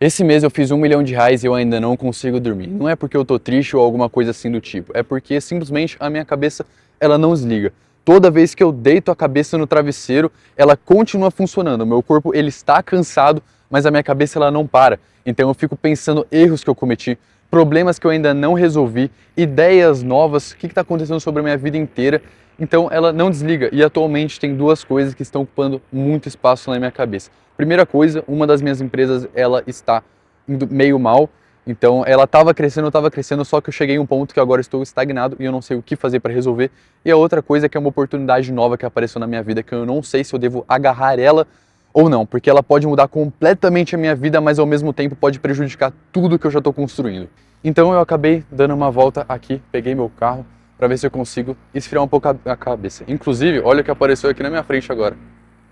Esse mês eu fiz R$ 1 milhão e eu ainda não consigo dormir. Não é porque eu tô triste ou alguma coisa assim do tipo, é porque simplesmente a minha cabeça ela não desliga. Toda vez que eu deito a cabeça no travesseiro, ela continua funcionando. O meu corpo ele está cansado, mas a minha cabeça ela não para. Então eu fico pensando erros que eu cometi, problemas que eu ainda não resolvi, ideias novas, o que está acontecendo sobre a minha vida inteira. Então ela não desliga e atualmente tem duas coisas que estão ocupando muito espaço na minha cabeça. Primeira coisa, uma das minhas empresas ela está indo meio mal, então ela estava crescendo, só que eu cheguei em um ponto que agora estou estagnado e eu não sei o que fazer para resolver. E a outra coisa é que é uma oportunidade nova que apareceu na minha vida que eu não sei se eu devo agarrar ela ou não, porque ela pode mudar completamente a minha vida, mas ao mesmo tempo pode prejudicar tudo que eu já estou construindo. Então eu acabei dando uma volta aqui, peguei meu carro para ver se eu consigo esfriar um pouco a cabeça. Inclusive, olha o que apareceu aqui na minha frente agora.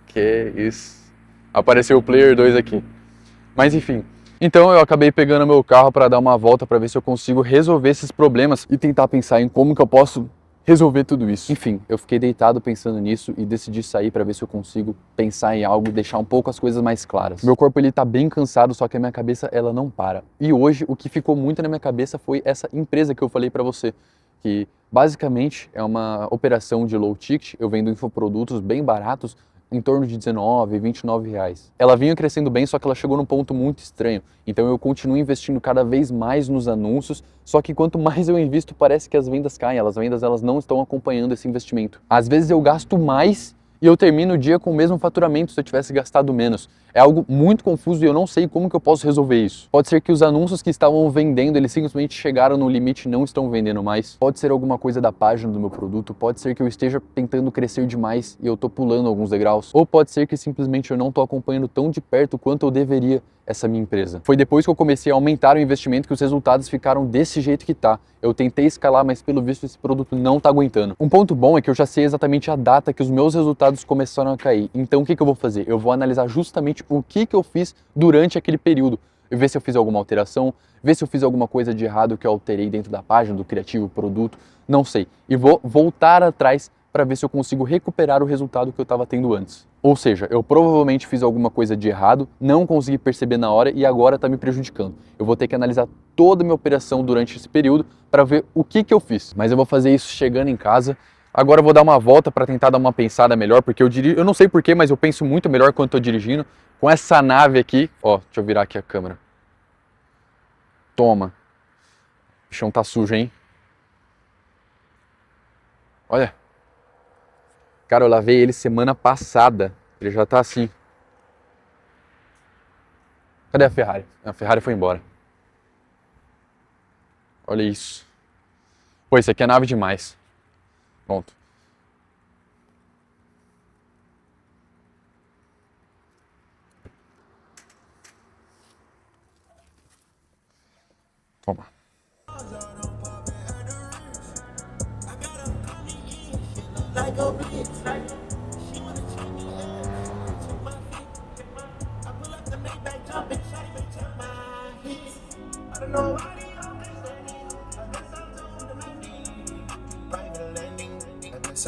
Que isso. Apareceu o Player 2 aqui. Mas enfim. Então eu acabei pegando meu carro para dar uma volta para ver se eu consigo resolver esses problemas e tentar pensar em como que eu posso resolver tudo isso. Enfim, eu fiquei deitado pensando nisso e decidi sair para ver se eu consigo pensar em algo, deixar um pouco as coisas mais claras. Meu corpo ele tá bem cansado, só que a minha cabeça ela não para. E hoje o que ficou muito na minha cabeça foi essa empresa que eu falei para você, que basicamente é uma operação de low ticket. Eu vendo infoprodutos bem baratos, em torno de R$19, R$29. Ela vinha crescendo bem, só que ela chegou num ponto muito estranho. Então eu continuo investindo cada vez mais nos anúncios, só que quanto mais eu invisto, parece que as vendas caem. As vendas elas não estão acompanhando esse investimento. Às vezes eu gasto mais e eu termino o dia com o mesmo faturamento se eu tivesse gastado menos. É algo muito confuso e eu não sei como que eu posso resolver isso. Pode ser que os anúncios que estavam vendendo, eles simplesmente chegaram no limite e não estão vendendo mais. Pode ser alguma coisa da página do meu produto, pode ser que eu esteja tentando crescer demais e eu tô pulando alguns degraus. Ou pode ser que simplesmente eu não tô acompanhando tão de perto quanto eu deveria essa minha empresa. Foi depois que eu comecei a aumentar o investimento que os resultados ficaram desse jeito que tá. Eu tentei escalar, mas pelo visto esse produto não tá aguentando. Um ponto bom é que eu já sei exatamente a data que os meus resultados começaram a cair. Então o que eu vou fazer? Eu vou analisar justamente o que eu fiz durante aquele período. Eu ver se eu fiz alguma alteração, ver se eu fiz alguma coisa de errado que eu alterei dentro da página, do criativo, produto, não sei. E vou voltar atrás para ver se eu consigo recuperar o resultado que eu estava tendo antes. Ou seja, eu provavelmente fiz alguma coisa de errado, não consegui perceber na hora e agora está me prejudicando. Eu vou ter que analisar toda a minha operação durante esse período para ver o que eu fiz. Mas eu vou fazer isso chegando em casa. Agora eu vou dar uma volta para tentar dar uma pensada melhor, porque eu não sei porquê, mas eu penso muito melhor quando estou dirigindo. Com essa nave aqui, ó, deixa eu virar aqui a câmera. Toma. O chão tá sujo, hein? Olha. Cara, eu lavei ele semana passada. Ele já tá assim. Cadê a Ferrari? A Ferrari foi embora. Olha isso. Pô, isso aqui é nave demais. Pronto. Toma.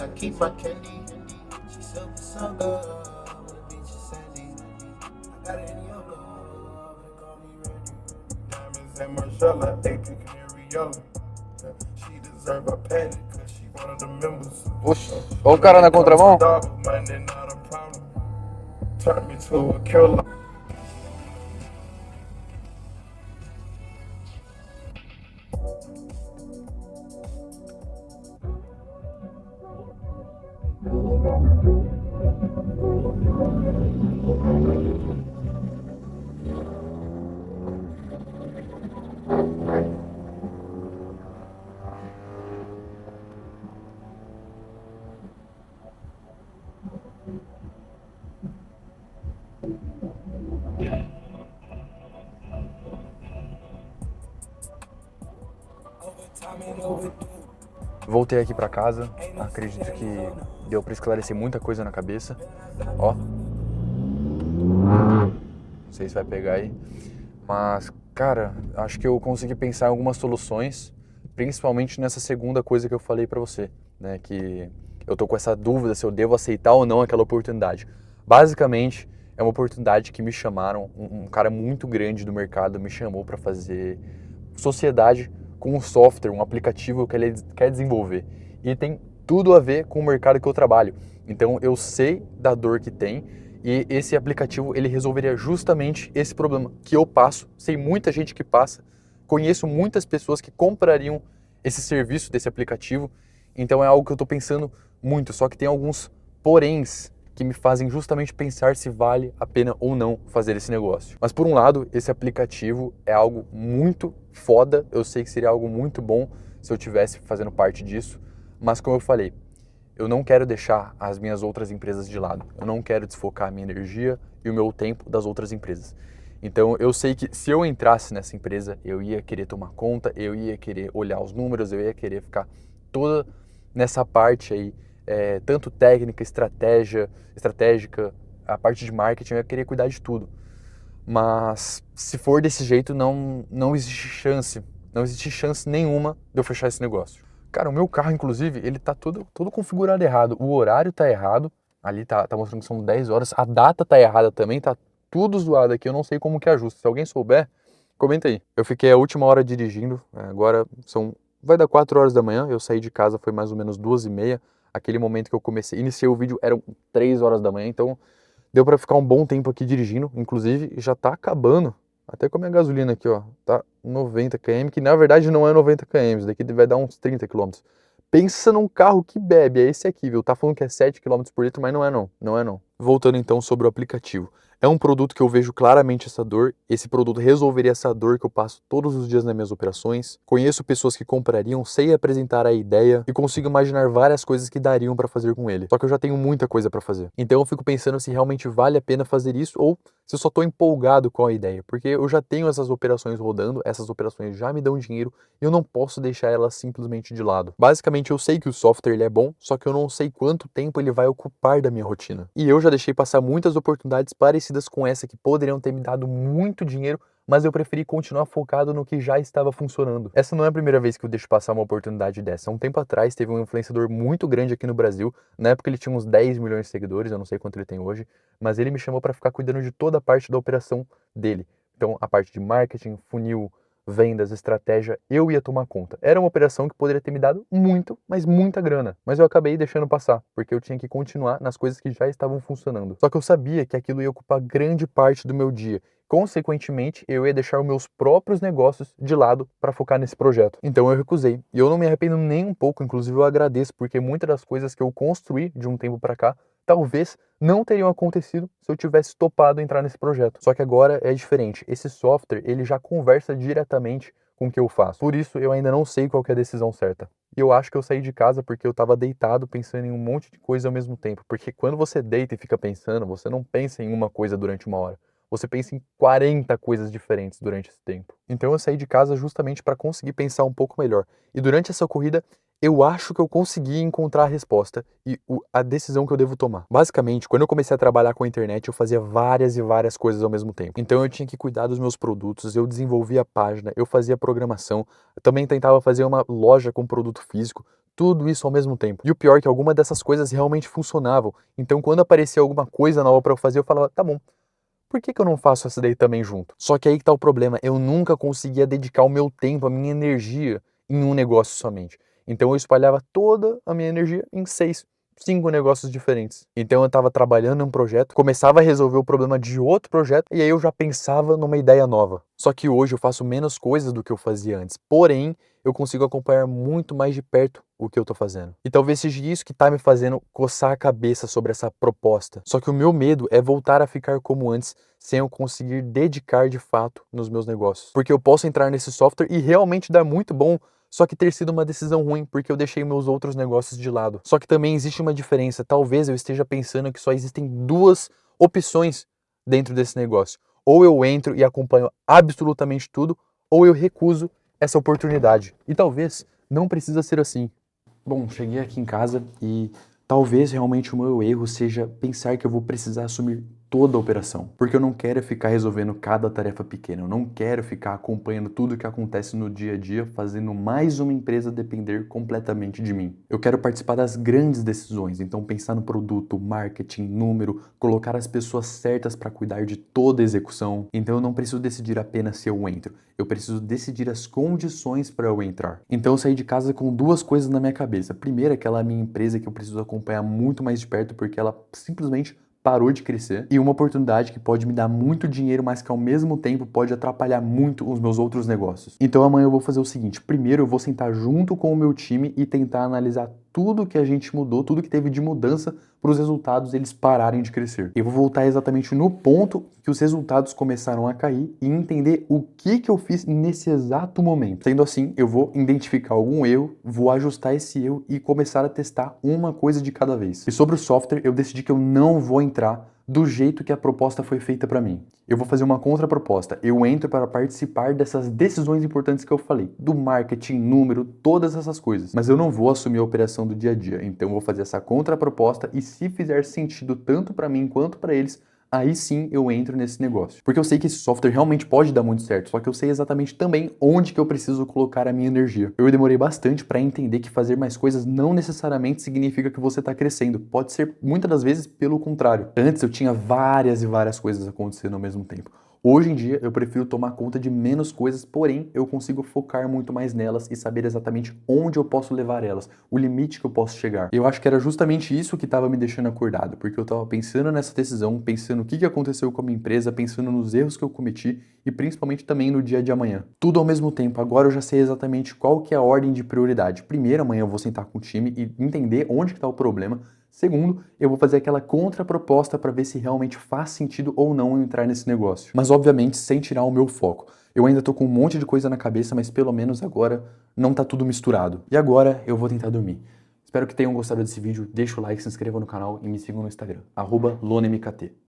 I keep my candy. She said what's up, with a bitch is Sandy. I got it in your love, they call me ready. Diamonds and Marcella, AP Canary. She deserve a pet, cause she one of the members. Oxe, olha o cara na contramão. Money not a problem. Turn me to a killer. Voltei aqui pra casa, acredito que deu pra esclarecer muita coisa na cabeça. Ó. Não sei se vai pegar aí. Mas, cara, acho que eu consegui pensar em algumas soluções, principalmente nessa segunda coisa que eu falei pra você, né? Que eu tô com essa dúvida se eu devo aceitar ou não aquela oportunidade. Basicamente, É uma oportunidade que me chamaram, um cara muito grande do mercado me chamou para fazer sociedade com um software, um aplicativo que ele quer desenvolver. E tem tudo a ver com o mercado que eu trabalho. Então eu sei da dor que tem e esse aplicativo ele resolveria justamente esse problema que eu passo, sei muita gente que passa, conheço muitas pessoas que comprariam esse serviço desse aplicativo, então é algo que eu estou pensando muito, só que tem alguns poréns que me fazem justamente pensar se vale a pena ou não fazer esse negócio. Mas por um lado, esse aplicativo é algo muito foda, eu sei que seria algo muito bom se eu tivesse fazendo parte disso, mas como eu falei, eu não quero deixar as minhas outras empresas de lado, eu não quero desfocar a minha energia e o meu tempo das outras empresas. Então eu sei que se eu entrasse nessa empresa, eu ia querer tomar conta, eu ia querer olhar os números, eu ia querer ficar toda nessa parte aí, tanto técnica, estratégica, a parte de marketing, eu ia querer cuidar de tudo. Mas se for desse jeito, não existe chance nenhuma de eu fechar esse negócio. Cara, o meu carro, inclusive, ele tá todo configurado errado. O horário tá errado, ali tá mostrando que são 10 horas, a data tá errada também, tá tudo zoado aqui, eu não sei como que ajusta. Se alguém souber, comenta aí. Eu fiquei a última hora dirigindo, agora vai dar 4 horas da manhã, eu saí de casa, foi mais ou menos 2h30, aquele momento que eu iniciei o vídeo eram 3 horas da manhã, então deu pra ficar um bom tempo aqui dirigindo, inclusive já tá acabando, até com a minha gasolina aqui, ó, tá 90 km, que na verdade não é 90 km, daqui vai dar uns 30 km. Pensa num carro que bebe, é esse aqui, viu? Tá falando que é 7 km por litro, mas não é não. Voltando então sobre o aplicativo. É um produto que eu vejo claramente essa dor, esse produto resolveria essa dor que eu passo todos os dias nas minhas operações. Conheço pessoas que comprariam, sei apresentar a ideia e consigo imaginar várias coisas que dariam para fazer com ele. Só que eu já tenho muita coisa para fazer. Então eu fico pensando se realmente vale a pena fazer isso ou se eu só estou empolgado com a ideia, porque eu já tenho essas operações rodando, essas operações já me dão dinheiro e eu não posso deixar elas simplesmente de lado. Basicamente eu sei que o software ele é bom, só que eu não sei quanto tempo ele vai ocupar da minha rotina. E eu já deixei passar muitas oportunidades parecidas com essa que poderiam ter me dado muito dinheiro, mas eu preferi continuar focado no que já estava funcionando. Essa não é a primeira vez que eu deixo passar uma oportunidade dessa. Há um tempo atrás teve um influenciador muito grande aqui no Brasil, na época ele tinha uns 10 milhões de seguidores, eu não sei quanto ele tem hoje, mas ele me chamou para ficar cuidando de toda a parte da operação dele. Então a parte de marketing, funil, vendas, estratégia, eu ia tomar conta. Era uma operação que poderia ter me dado muito, mas muita grana. Mas eu acabei deixando passar, porque eu tinha que continuar nas coisas que já estavam funcionando. Só que eu sabia que aquilo ia ocupar grande parte do meu dia. Consequentemente, eu ia deixar os meus próprios negócios de lado para focar nesse projeto. Então eu recusei. E eu não me arrependo nem um pouco, inclusive eu agradeço, porque muitas das coisas que eu construí de um tempo para cá, talvez não teriam acontecido se eu tivesse topado entrar nesse projeto. Só que agora é diferente. Esse software, ele já conversa diretamente com o que eu faço. Por isso, eu ainda não sei qual que é a decisão certa. E eu acho que eu saí de casa porque eu estava deitado pensando em um monte de coisa ao mesmo tempo. Porque quando você deita e fica pensando, você não pensa em uma coisa durante uma hora. Você pensa em 40 coisas diferentes durante esse tempo. Então eu saí de casa justamente para conseguir pensar um pouco melhor. E durante essa corrida, eu acho que eu consegui encontrar a resposta e a decisão que eu devo tomar. Basicamente, quando eu comecei a trabalhar com a internet, eu fazia várias e várias coisas ao mesmo tempo. Então eu tinha que cuidar dos meus produtos, eu desenvolvia a página, eu fazia programação, eu também tentava fazer uma loja com produto físico, tudo isso ao mesmo tempo. E o pior é que alguma dessas coisas realmente funcionavam. Então quando aparecia alguma coisa nova para eu fazer, eu falava, tá bom, por que eu não faço essa daí também junto? Só que aí que tá o problema, eu nunca conseguia dedicar o meu tempo, a minha energia em um negócio somente. Então eu espalhava toda a minha energia em 5 negócios diferentes. Então eu estava trabalhando em um projeto, começava a resolver o problema de outro projeto e aí eu já pensava numa ideia nova. Só que hoje eu faço menos coisas do que eu fazia antes. Porém, eu consigo acompanhar muito mais de perto o que eu tô fazendo. E talvez seja isso que tá me fazendo coçar a cabeça sobre essa proposta. Só que o meu medo é voltar a ficar como antes, sem eu conseguir dedicar de fato nos meus negócios. Porque eu posso entrar nesse software e realmente dar muito bom, só que ter sido uma decisão ruim, porque eu deixei meus outros negócios de lado. Só que também existe uma diferença. Talvez eu esteja pensando que só existem 2 opções dentro desse negócio. Ou eu entro e acompanho absolutamente tudo, ou eu recuso essa oportunidade. E talvez não precisa ser assim. Bom, cheguei aqui em casa e talvez realmente o meu erro seja pensar que eu vou precisar assumir toda a operação, porque eu não quero ficar resolvendo cada tarefa pequena, eu não quero ficar acompanhando tudo o que acontece no dia a dia, fazendo mais uma empresa depender completamente de mim. Eu quero participar das grandes decisões, então pensar no produto, marketing, número, colocar as pessoas certas para cuidar de toda a execução. Então eu não preciso decidir apenas se eu entro, eu preciso decidir as condições para eu entrar. Então eu saí de casa com duas coisas na minha cabeça. Primeiro, aquela minha empresa que eu preciso acompanhar muito mais de perto porque ela simplesmente parou de crescer, e uma oportunidade que pode me dar muito dinheiro, mas que ao mesmo tempo pode atrapalhar muito os meus outros negócios. Então amanhã eu vou fazer o seguinte: primeiro eu vou sentar junto com o meu time e tentar analisar tudo que a gente mudou, tudo que teve de mudança para os resultados eles pararem de crescer. Eu vou voltar exatamente no ponto que os resultados começaram a cair e entender o que eu fiz nesse exato momento. Sendo assim, eu vou identificar algum erro, vou ajustar esse erro e começar a testar uma coisa de cada vez. E sobre o software, eu decidi que eu não vou entrar do jeito que a proposta foi feita para mim. Eu vou fazer uma contraproposta. Eu entro para participar dessas decisões importantes que eu falei, do marketing, número, todas essas coisas. Mas eu não vou assumir a operação do dia a dia. Então eu vou fazer essa contraproposta e se fizer sentido tanto para mim quanto para eles, aí sim eu entro nesse negócio. Porque eu sei que esse software realmente pode dar muito certo, só que eu sei exatamente também onde que eu preciso colocar a minha energia. Eu demorei bastante para entender que fazer mais coisas não necessariamente significa que você está crescendo. Pode ser, muitas das vezes, pelo contrário. Antes eu tinha várias e várias coisas acontecendo ao mesmo tempo. Hoje em dia eu prefiro tomar conta de menos coisas, porém eu consigo focar muito mais nelas e saber exatamente onde eu posso levar elas, o limite que eu posso chegar. Eu acho que era justamente isso que estava me deixando acordado, porque eu estava pensando nessa decisão, pensando o que aconteceu com a minha empresa, pensando nos erros que eu cometi e principalmente também no dia de amanhã. Tudo ao mesmo tempo. Agora eu já sei exatamente qual que é a ordem de prioridade. Primeiro, amanhã eu vou sentar com o time e entender onde está o problema. Segundo, eu vou fazer aquela contraproposta para ver se realmente faz sentido ou não eu entrar nesse negócio. Mas obviamente sem tirar o meu foco. Eu ainda tô com um monte de coisa na cabeça, mas pelo menos agora não tá tudo misturado. E agora eu vou tentar dormir. Espero que tenham gostado desse vídeo. Deixa o like, se inscreva no canal e me sigam no Instagram, @lonemkt.